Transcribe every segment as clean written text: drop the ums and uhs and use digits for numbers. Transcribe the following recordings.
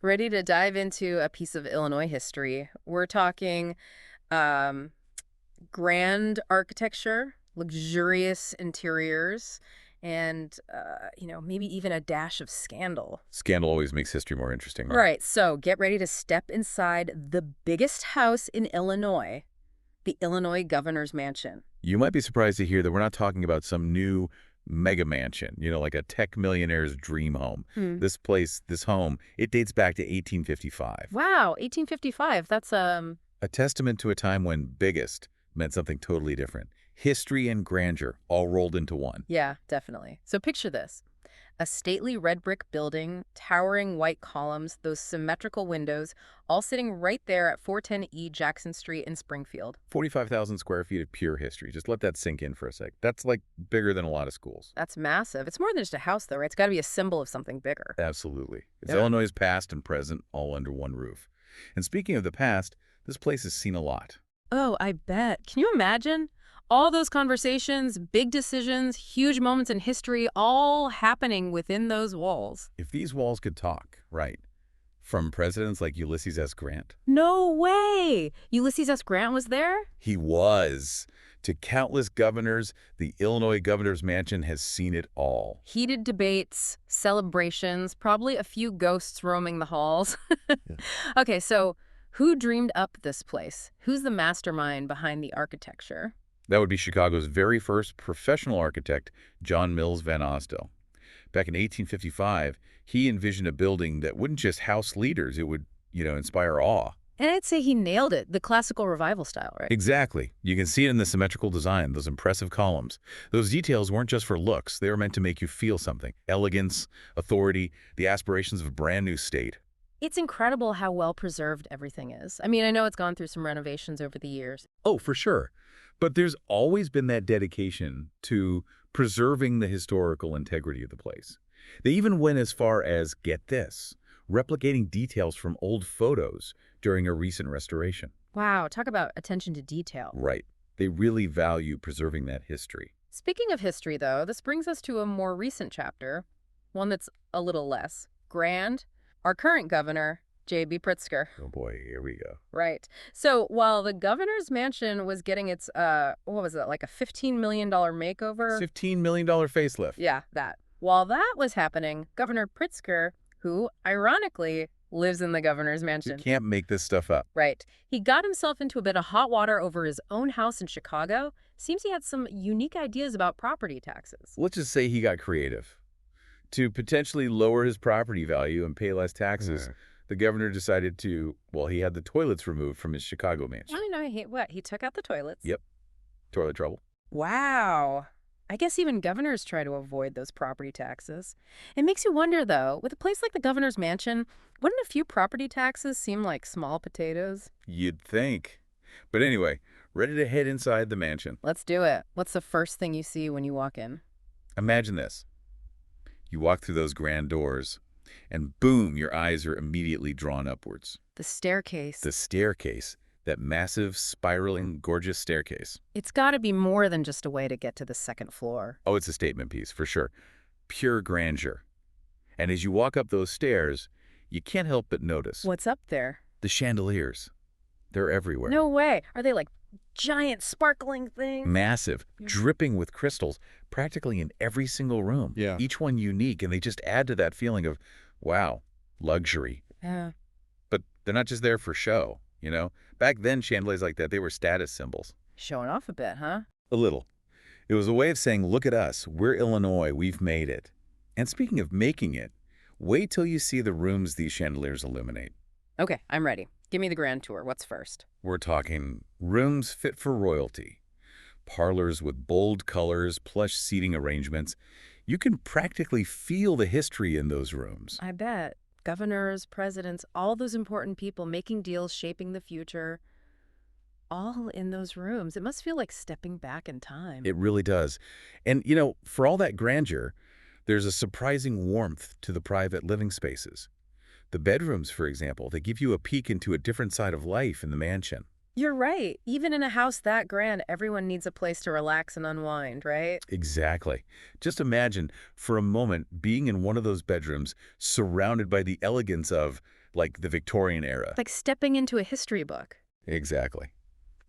Ready to dive into a piece of Illinois history. We're talking um, grand architecture, luxurious interiors, and, maybe even a dash of scandal. Scandal always makes history more interesting, right? Right, so get ready to step inside the biggest house in Illinois, the Illinois Governor's Mansion. You might be surprised to hear that we're not talking about some new mega mansion, like a tech millionaire's dream home. Hmm. This place, this home, it dates back to 1855. Wow, 1855. That's A testament to a time when biggest meant something totally different. History and grandeur all rolled into one. Yeah, definitely. So picture this. A stately red brick building, towering white columns, those symmetrical windows, all sitting right there at 410 E Jackson Street in Springfield. 45,000 square feet of pure history. Just let that sink in for a sec. That's like bigger than a lot of schools. That's massive. It's more than just a house, though, right? It's got to be a symbol of something bigger. Absolutely. It's Yeah. Illinois' past and present all under one roof. And speaking of the past, this place has seen a lot. Oh, I bet. Can you imagine? All those conversations, big decisions, huge moments in history, all happening within those walls. If these walls could talk, right, from presidents like Ulysses S. Grant. No way! Ulysses S. Grant was there? He was. To countless governors, the Illinois Governor's Mansion has seen it all. Heated debates, celebrations, probably a few ghosts roaming the halls. Yeah. Okay, so who dreamed up this place? Who's the mastermind behind the architecture? That would be Chicago's very first professional architect, John Mills Van Osdale. Back in 1855, he envisioned a building that wouldn't just house leaders, it would, inspire awe. And I'd say he nailed it, the classical revival style, right? Exactly. You can see it in the symmetrical design, those impressive columns. Those details weren't just for looks. They were meant to make you feel something. Elegance, authority, the aspirations of a brand new state. It's incredible how well preserved everything is. I mean, I know it's gone through some renovations over the years. Oh, for sure. But there's always been that dedication to preserving the historical integrity of the place. They even went as far as, get this, replicating details from old photos during a recent restoration. Wow, talk about attention to detail. Right. They really value preserving that history. Speaking of history, though, this brings us to a more recent chapter, one that's a little less grand. Our current governor, J.B. Pritzker. Oh boy, here we go. Right. So while the governor's mansion was getting its, what was it, like a $15 million makeover? $15 million facelift. Yeah, that. While that was happening, Governor Pritzker, who, ironically, lives in the governor's You mansion. can't make this stuff up. Right. He got himself into a bit of hot water over his own house in Chicago. Seems he had some unique ideas about property taxes. Let's just say he got creative. To potentially lower his property value and pay less taxes, the governor decided to, well, he had the toilets removed from his Chicago mansion. I know, he took out the toilets. Yep. Toilet trouble. Wow. I guess even governors try to avoid those property taxes. It makes you wonder, though, with a place like the governor's mansion, wouldn't a few property taxes seem like small potatoes? You'd think. But anyway, ready to head inside the mansion. Let's do it. What's the first thing you see when you walk in? Imagine this. You walk through those grand doors, and boom, your eyes are immediately drawn upwards. The staircase. The staircase, that massive, spiraling, gorgeous staircase. It's got to be more than just a way to get to the second floor. Oh, it's a statement piece, for sure. Pure grandeur. And as you walk up those stairs, you can't help but notice What's up there? the chandeliers. They're everywhere. No way. Are they like giant sparkling things? Massive, dripping with crystals, practically in every single room. Yeah. Each one unique, and they just add to that feeling of, wow, luxury. Yeah. But they're not just there for show, Back then, chandeliers like that, they were status symbols. Showing off a bit, huh? A little. It was a way of saying, look at us, we're Illinois, we've made it. And speaking of making it, wait till you see the rooms these chandeliers illuminate. Okay, I'm ready. Give me the grand tour. What's first? We're talking rooms fit for royalty. Parlors with bold colors, plush seating arrangements. You can practically feel the history in those rooms. I bet. Governors, presidents, all those important people making deals, shaping the future, all in those rooms. It must feel like stepping back in time. It really does. And, for all that grandeur, there's a surprising warmth to the private living spaces. The bedrooms, for example, they give you a peek into a different side of life in the mansion. You're right. Even in a house that grand, everyone needs a place to relax and unwind, right? Exactly. Just imagine, for a moment, being in one of those bedrooms, surrounded by the elegance of like the Victorian era. Like stepping into a history book. Exactly.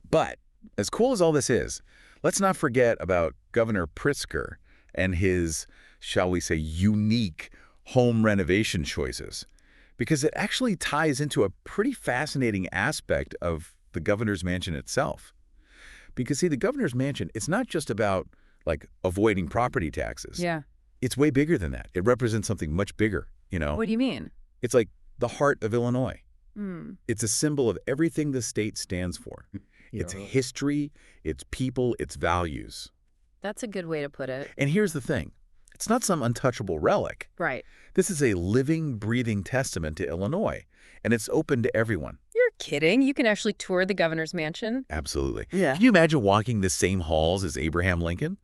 But as cool as all this is, let's not forget about Governor Pritzker and his, shall we say, unique home renovation choices, because it actually ties into a pretty fascinating aspect of the governor's mansion itself. Because, see, the governor's mansion, it's not just about, like, avoiding property taxes. Yeah. It's way bigger than that. It represents something much bigger, you know? What do you mean? It's like the heart of Illinois. Hmm. It's a symbol of everything the state stands for. Its history, its people, its values. That's a good way to put it. And here's the thing. It's not some untouchable relic. Right. This is a living, breathing testament to Illinois, and it's open to everyone. You're kidding. You can actually tour the governor's mansion. Absolutely. Yeah. Can you imagine walking the same halls as Abraham Lincoln?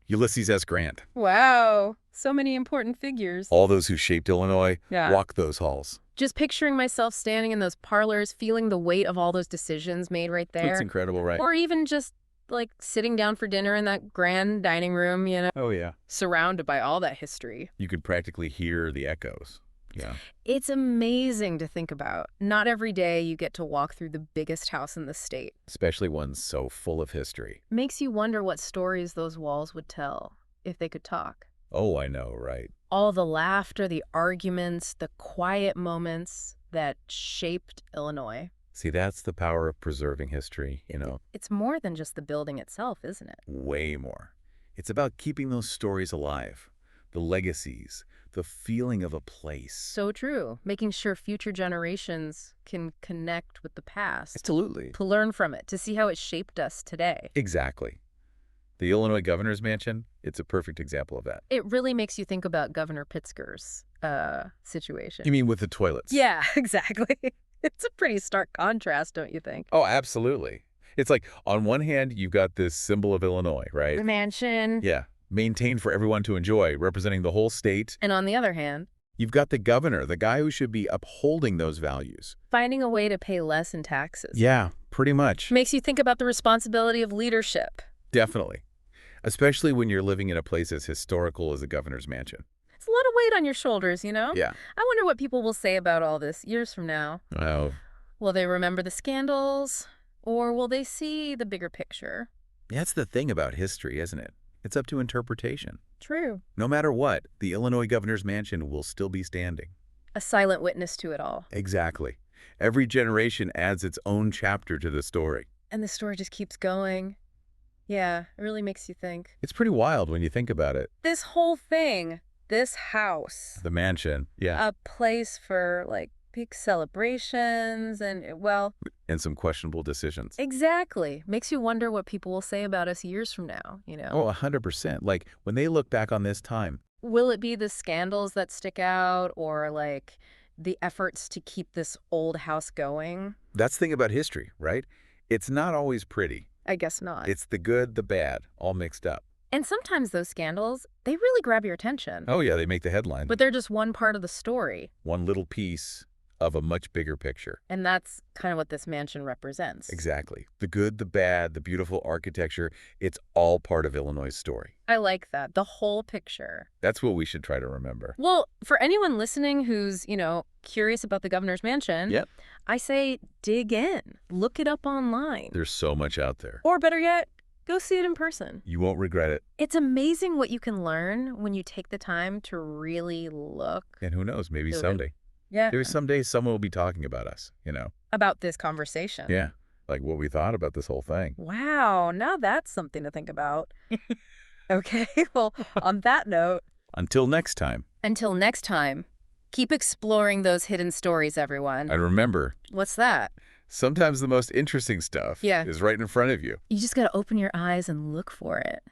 Ulysses S. Grant. Wow. So many important figures. All those who shaped Illinois Yeah. walk those halls. Just picturing myself standing in those parlors, feeling the weight of all those decisions made right there. It's incredible, right? Or even just like sitting down for dinner in that grand dining room, you know, Oh, yeah. surrounded by all that history. You could practically hear the echoes. Yeah. It's amazing to think about. Not every day you get to walk through the biggest house in the state. Especially one so full of history. Makes you wonder what stories those walls would tell if they could talk. Oh, I know, right? All the laughter, the arguments, the quiet moments that shaped Illinois. See, that's the power of preserving history, you know, It's more than just the building itself, isn't it? way more. It's about keeping those stories alive, the legacies, the feeling of a place. So true. Making sure future generations can connect with the past, Absolutely. to learn from it, to see how it shaped us today. Exactly. The Illinois Governor's Mansion, it's a perfect example of that. It really makes you think about Governor Pritzker's situation. You mean with the toilets? Yeah, exactly. It's a pretty stark contrast, don't you think? Oh, absolutely. It's like, on one hand, you've got this symbol of Illinois, right? The mansion. Yeah, maintained for everyone to enjoy, representing the whole state. And on the other hand, You've got the governor, the guy who should be upholding those values. finding a way to pay less in taxes. Yeah, pretty much. Makes you think about the responsibility of leadership. Definitely. Especially when you're living in a place as historical as the governor's mansion. It's a lot of weight on your shoulders, you know? Yeah. I wonder what people will say about all this years from now. Oh, Will they remember the scandals? Or will they see the bigger picture? that's the thing about history, isn't it? It's up to interpretation. True. No matter what, the Illinois governor's mansion will still be standing. A silent witness to it all. Exactly. Every generation adds its own chapter to the story. And the story just keeps going. Yeah, it really makes you think. It's pretty wild when you think about it. This whole thing, this house, The mansion, yeah, a place for like big celebrations and, well, and some questionable decisions. exactly. Makes you wonder what people will say about us years from now, you know? Oh, 100%. Like, when they look back on this time, Will it be the scandals that stick out or like the efforts to keep this old house going? that's the thing about history, right? It's not always pretty. I guess not. It's the good, the bad, all mixed up. And sometimes those scandals, they really grab your attention. Oh, yeah, they make the headline. But they're just one part of the story. One little piece of a much bigger picture. And that's kind of what this mansion represents. Exactly. The good, the bad, the beautiful architecture, it's all part of Illinois' story. I like that. The whole picture. That's what we should try to remember. Well, for anyone listening who's, you know, curious about the governor's mansion, Yep. I say dig in. Look it up online. There's so much out there. Or better yet, go see it in person. You won't regret it. It's amazing what you can learn when you take the time to really look. And who knows, maybe Feel good. someday. Yeah. Maybe someday someone will be talking about us, you know? About this conversation. Yeah. Like what we thought about this whole thing. Wow, now that's something to think about. Okay, well, on that note, Until next time. until next time, keep exploring those hidden stories, everyone. And remember, What's that? sometimes the most interesting stuff Yeah. is right in front of you. You just got to open your eyes and look for it.